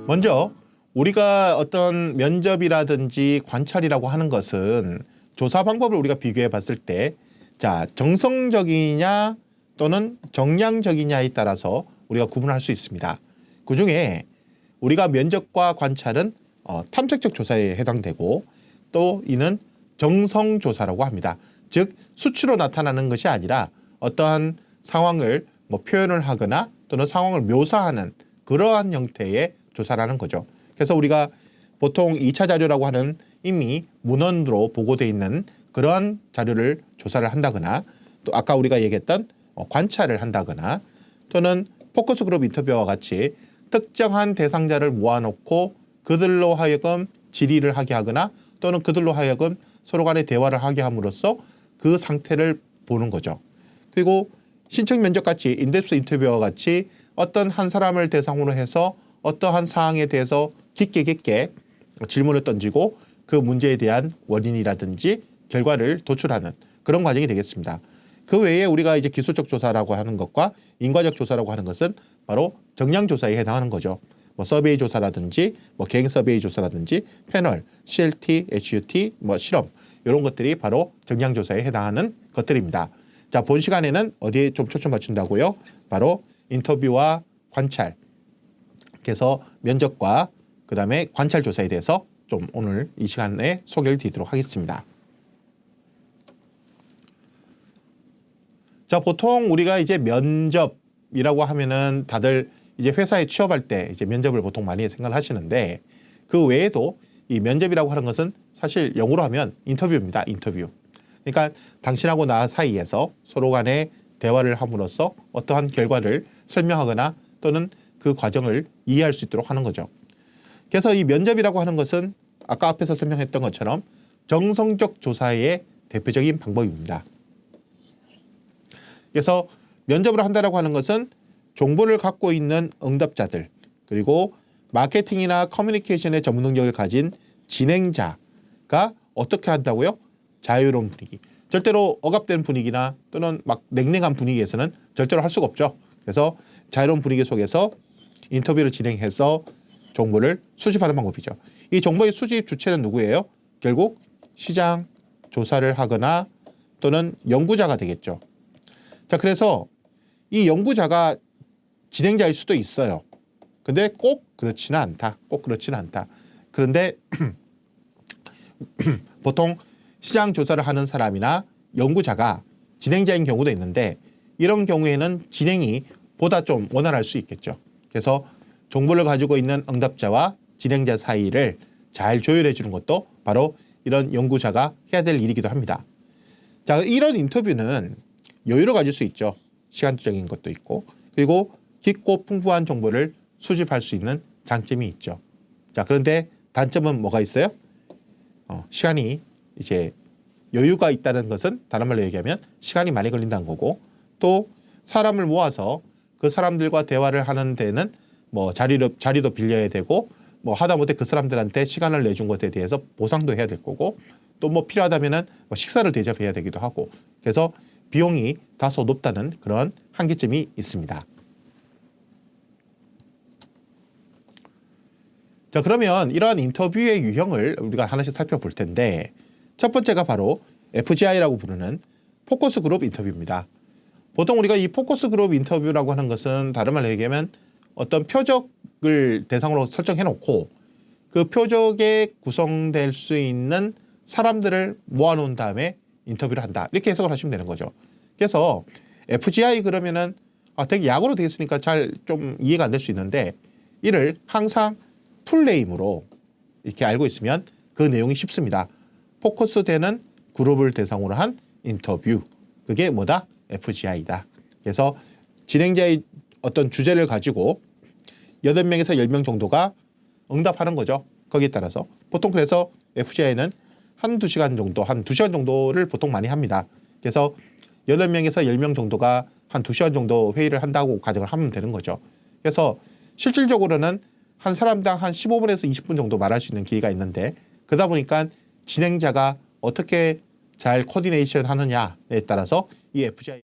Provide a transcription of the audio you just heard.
먼저 우리가 어떤 면접이라든지 관찰이라고 하는 것은 조사 방법을 우리가 비교해 봤을 때 자, 정성적이냐 또는 정량적이냐에 따라서 우리가 구분할 수 있습니다. 그중에 우리가 면접과 관찰은 탐색적 조사에 해당되고 또 이는 정성조사라고 합니다. 즉 수치로 나타나는 것이 아니라 어떠한 상황을 표현을 하거나 또는 상황을 묘사하는 그러한 형태의 조사라는 거죠. 그래서 우리가 보통 2차 자료라고 하는 이미 문헌으로 보고되어 있는 그러한 자료를 조사를 한다거나 또 아까 우리가 얘기했던 관찰을 한다거나 또는 포커스 그룹 인터뷰와 같이 특정한 대상자를 모아놓고 그들로 하여금 질의를 하게 하거나 또는 그들로 하여금 서로 간에 대화를 하게 함으로써 그 상태를 보는 거죠. 그리고 신청 면접같이 인덱스 인터뷰와 같이 어떤 한 사람을 대상으로 해서 어떠한 사항에 대해서 깊게 질문을 던지고 그 문제에 대한 원인이라든지 결과를 도출하는 그런 과정이 되겠습니다. 그 외에 우리가 이제 기술적 조사라고 하는 것과 인과적 조사라고 하는 것은 바로 정량 조사에 해당하는 거죠. 서베이 조사라든지 개인 서베이 조사라든지 패널, CLT, HUT, 실험 이런 것들이 바로 정량 조사에 해당하는 것들입니다. 자, 본 시간에는 어디에 좀 초점 맞춘다고요? 바로 인터뷰와 관찰. 그래서 면접과 그다음에 관찰 조사에 대해서 좀 오늘 이 시간에 소개를 드리도록 하겠습니다. 자, 보통 우리가 이제 면접이라고 하면은 다들 이제 회사에 취업할 때 이제 면접을 보통 많이 생각을 하시는데 그 외에도 이 면접이라고 하는 것은 사실 영어로 하면 인터뷰입니다. 인터뷰. 그러니까 당신하고 나 사이에서 서로 간에 대화를 함으로써 어떠한 결과를 설명하거나 또는 그 과정을 이해할 수 있도록 하는 거죠. 그래서 이 면접이라고 하는 것은 아까 앞에서 설명했던 것처럼 정성적 조사의 대표적인 방법입니다. 그래서 면접을 한다라고 하는 것은 정보를 갖고 있는 응답자들 그리고 마케팅이나 커뮤니케이션의 전문 능력을 가진 진행자가 어떻게 한다고요? 자유로운 분위기. 절대로 억압된 분위기나 또는 막 냉랭한 분위기에서는 절대로 할 수가 없죠. 그래서 자유로운 분위기 속에서 인터뷰를 진행해서 정보를 수집하는 방법이죠. 이 정보의 수집 주체는 누구예요? 결국 시장 조사를 하거나 또는 연구자가 되겠죠. 자, 그래서 이 연구자가 진행자일 수도 있어요. 근데 꼭 그렇지는 않다. 꼭 그렇지는 않다. 그런데 보통 시장 조사를 하는 사람이나 연구자가 진행자인 경우도 있는데 이런 경우에는 진행이 보다 좀 원활할 수 있겠죠. 그래서 정보를 가지고 있는 응답자와 진행자 사이를 잘 조율해 주는 것도 바로 이런 연구자가 해야 될 일이기도 합니다. 자, 이런 인터뷰는 여유를 가질 수 있죠. 시간적인 것도 있고 그리고 깊고 풍부한 정보를 수집할 수 있는 장점이 있죠. 자, 그런데 단점은 뭐가 있어요? 시간이 이제 여유가 있다는 것은 다른 말로 얘기하면 시간이 많이 걸린다는 거고 또 사람을 모아서 그 사람들과 대화를 하는 데는 자리도 빌려야 되고 하다못해 그 사람들한테 시간을 내준 것에 대해서 보상도 해야 될 거고 또 필요하다면은 식사를 대접해야 되기도 하고 그래서 비용이 다소 높다는 그런 한계점이 있습니다. 자, 그러면 이러한 인터뷰의 유형을 우리가 하나씩 살펴볼 텐데 첫 번째가 바로 FGI라고 부르는 포커스 그룹 인터뷰입니다. 보통 우리가 이 포커스 그룹 인터뷰라고 하는 것은 다른 말로 얘기하면 어떤 표적을 대상으로 설정해 놓고 그 표적에 구성될 수 있는 사람들을 모아놓은 다음에 인터뷰를 한다. 이렇게 해석을 하시면 되는 거죠. 그래서 FGI 그러면은 되게 약으로 되어 있으니까 잘 좀 이해가 안 될 수 있는데 이를 항상 풀네임으로 이렇게 알고 있으면 그 내용이 쉽습니다. 포커스되는 그룹을 대상으로 한 인터뷰. 그게 뭐다? FGI다. 그래서 진행자의 어떤 주제를 가지고 8명에서 10명 정도가 응답하는 거죠. 거기에 따라서. 보통 그래서 FGI는 한 2시간 정도, 한 2시간 정도를 보통 많이 합니다. 그래서 8명에서 10명 정도가 한 2시간 정도 회의를 한다고 가정을 하면 되는 거죠. 그래서 실질적으로는 한 사람당 한 15분에서 20분 정도 말할 수 있는 기회가 있는데 그러다 보니까 진행자가 어떻게 잘 코디네이션 하느냐에 따라서 이 FGI